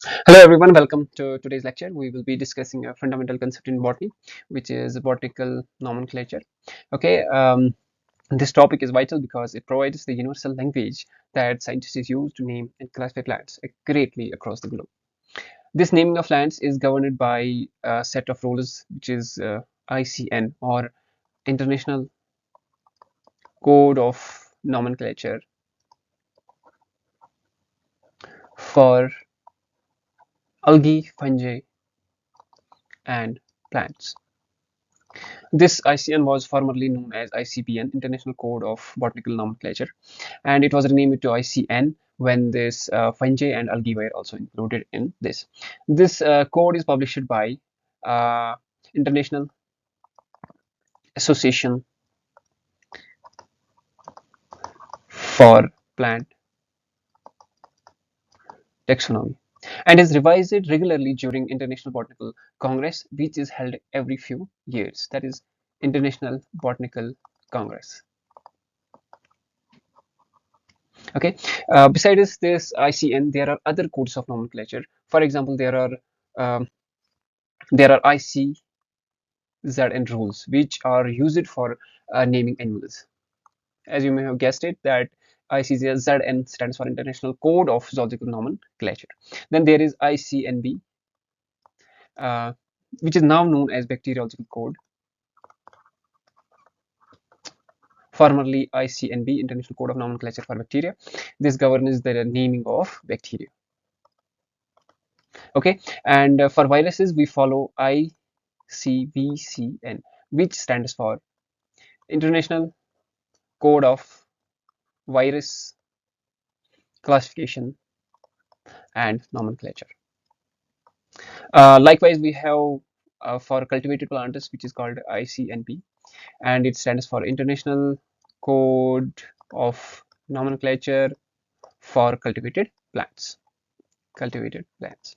Hello everyone, welcome to today's lecture. We will be discussing a fundamental concept in botany, which is botanical nomenclature. Okay, this topic is vital because it provides the universal language that scientists use to name and classify plants greatly across the globe. This naming of plants is governed by a set of rules, which is ICN, or International Code of Nomenclature for algae, fungi, and plants. This ICN was formerly known as ICBN, International Code of Botanical Nomenclature, and it was renamed to ICN when this fungi and algae were also included in this. This code is published by uh, International Association for Plant Taxonomy and is revised regularly during International Botanical Congress, which is held every few years. That is International Botanical Congress. Okay. Besides this ICN, there are other codes of nomenclature. For example, um, there are ICZN rules, which are used for naming animals. As you may have guessed it, that ICZN stands for International Code of Zoological Nomenclature. Then there is ICNB, uh, which is now known as Bacteriological Code, formerly ICNB, International Code of Nomenclature for Bacteria. This governs the naming of bacteria. Okay, and for viruses, we follow ICBCN, which stands for International Code of Virus Classification and Nomenclature. Likewise, we have for cultivated plants, which is called ICNP, and it stands for International Code of Nomenclature for Cultivated Plants. Cultivated plants.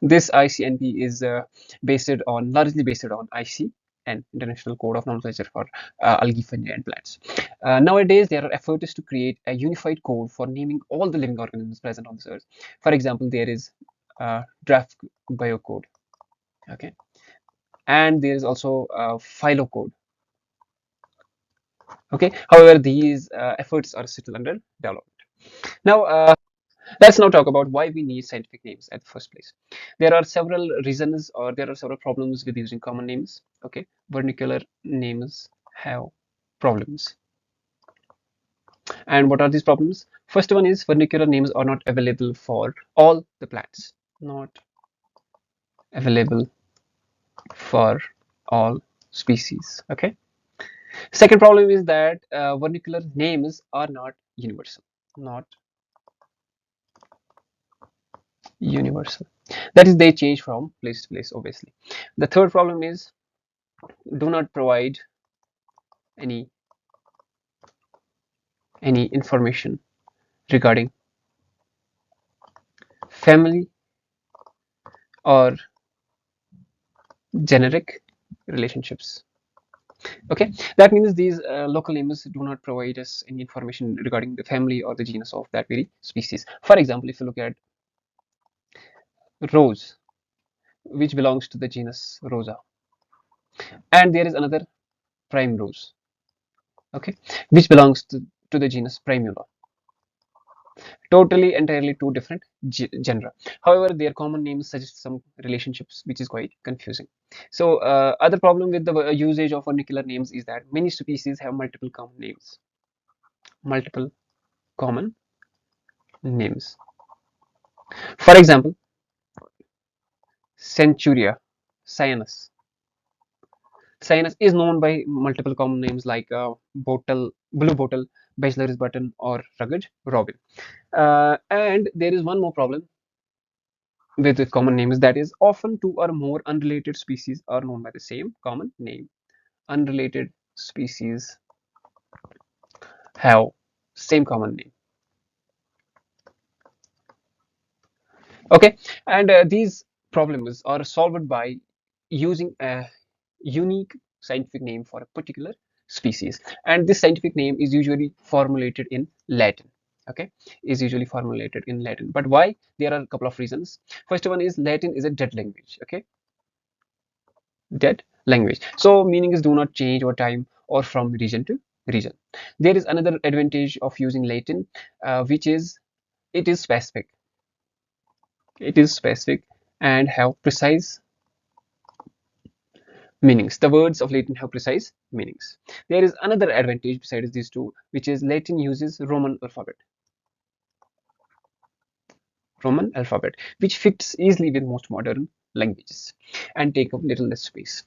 This ICNP is largely based on ICN, International Code of Nomenclature for algae, fungi, and plants. Nowadays, there are efforts to create a unified code for naming all the living organisms present on this earth. For example, there is draft biocode, okay, and there is also a phylocode. Okay, however, these efforts are still under development. Now, let's now talk about why we need scientific names at the first place. There are several reasons, or there are several problems with using common names. Okay, vernacular names have problems. And what are these problems? First one is vernacular names are not available for all the plants. Not available for all species. Okay. Second problem is that vernacular names are not universal. Not universal. That is, they change from place to place, obviously. The third problem is do not provide any information regarding family or generic relationships. Okay, that means these local names do not provide us any information regarding the family or the genus of that very species. For example, if you look at rose, which belongs to the genus Rosa, and there is another primrose, okay, which belongs to the genus Primula. Totally, entirely two different genera. However, their common names suggest some relationships, which is quite confusing. So, other problem with the usage of vernacular names is that many species have multiple common names. Multiple common names. For example, Centuria, Cyanus. Cyanus is known by multiple common names like blue bottle, bachelor's button, or rugged robin. And there is one more problem with the common names, that is often two or more unrelated species are known by the same common name. Unrelated species have same common name. Okay, and these problems are solved by using a unique scientific name for a particular species, and this scientific name is usually formulated in Latin. okay, is usually formulated in Latin. But why? There are a couple of reasons. First one is Latin is a dead language, okay, dead language. So meanings do not change over time or from region to region. There is another advantage of using Latin, which is it is specific. It is specific and have precise meanings. The words of Latin have precise meanings. There is another advantage besides these two, which is Latin uses Roman alphabet, which fits easily with most modern languages and take up little less space.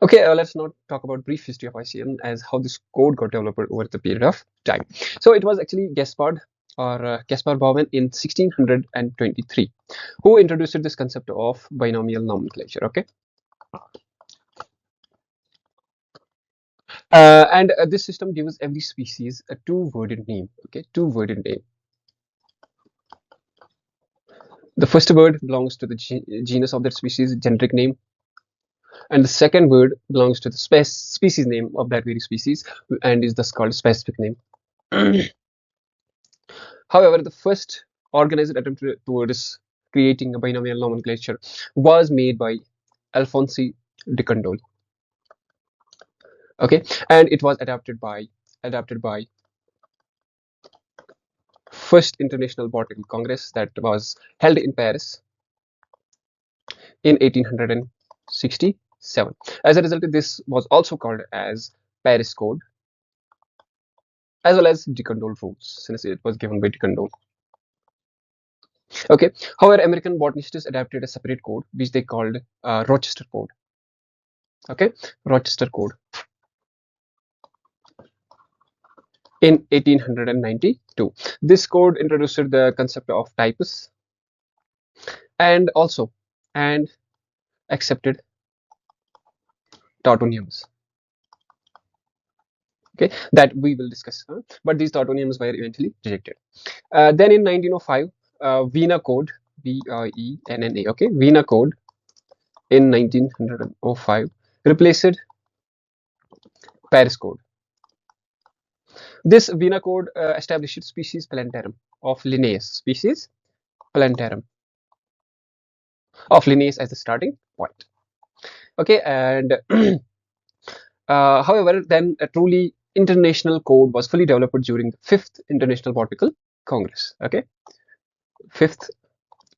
Okay, let's now talk about brief history of ICN as how this code got developed over the period of time. So it was actually Gaspar Bauman in 1623 who introduced this concept of binomial nomenclature. Okay, and this system gives every species a two-worded name. Okay, two-worded name. The first word belongs to the genus of that species, generic name, and the second word belongs to the species name of that very species and is thus called specific name. However, the first organized attempt towards creating a binomial nomenclature was made by Alphonse de Candolle. Okay, and it was adapted by First International Botanical Congress that was held in Paris in 1867. As a result, this was also called as Paris Code as well as de Candolle rules, since it was given by de Candolle. Okay. However, American botanists adapted a separate code which they called Rochester Code. Okay, Rochester Code in 1892. This code introduced the concept of types and also and accepted tautonyms. Okay, that we will discuss. But these tautonyms were eventually rejected. Then in 1905, Vienna Code, Vienna. Okay, Vienna Code in 1905 replaced Paris Code. This Vienna Code established species plantarum of Linnaeus, species plantarum of Linnaeus as the starting point. Okay, and however, then a truly international code was fully developed during the Fifth International Botanical Congress. Okay, Fifth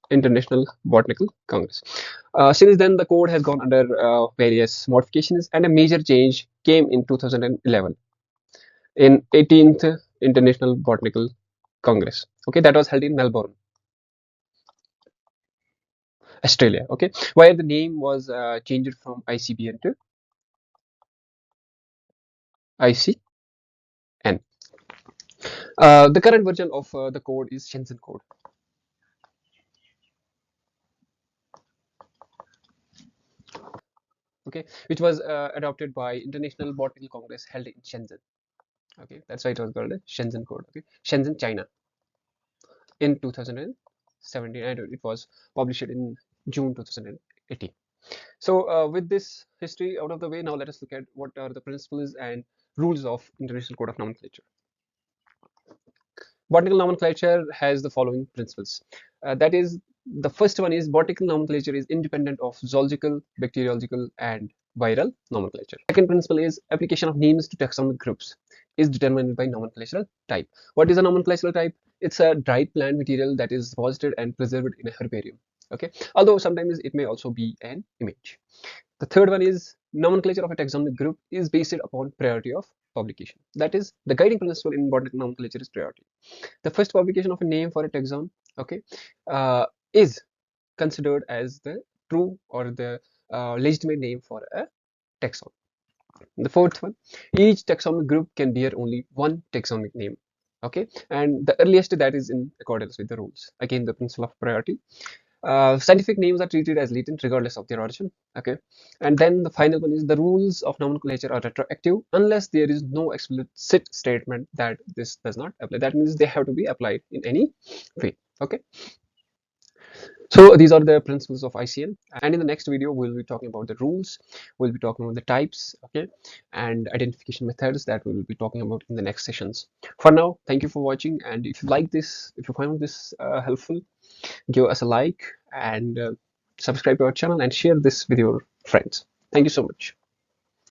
International Botanical Congress. Since then, the code has gone under various modifications, and a major change came in 2011 in 18th International Botanical Congress. Okay, that was held in Melbourne, Australia. Okay, where the name was changed from ICBN to ICN. The current version of the code is Shenzhen code. Okay, which was adopted by International Botanical Congress held in Shenzhen. Okay, that's why it was called a Shenzhen code. Okay, Shenzhen, China, in 2017, and it was published in June 2018. So, with this history out of the way, now let us look at what are the principles and rules of International Code of Nomenclature. Botanical nomenclature has the following principles. That is, the first one is botanical nomenclature is independent of zoological, bacteriological, and viral nomenclature. Second principle is application of names to taxonomic groups is determined by nomenclatural type. What is a nomenclatural type? It's a dried plant material that is deposited and preserved in a herbarium. Okay, although sometimes it may also be an image. The third one is nomenclature of a taxonomic group is based upon priority of publication. That is, the guiding principle in botanical nomenclature is priority. The first publication of a name for a taxon, okay, is considered as the true or the legitimate name for a taxon. The fourth one, each taxonomic group can bear only one taxonomic name. Okay, and the earliest that is in accordance with the rules. Again, the principle of priority. Scientific names are treated as latent regardless of their origin. Okay, and then the final one is the rules of nomenclature are retroactive unless there is no explicit statement that this does not apply. That means they have to be applied in any way. Okay, So these are the principles of ICN, and in the next video we'll be talking about the rules, we'll be talking about the types, okay, and identification methods that we will be talking about in the next sessions. For now, thank you for watching, and if you like this, if you find this helpful, give us a like and subscribe to our channel and share this with your friends. Thank you so much.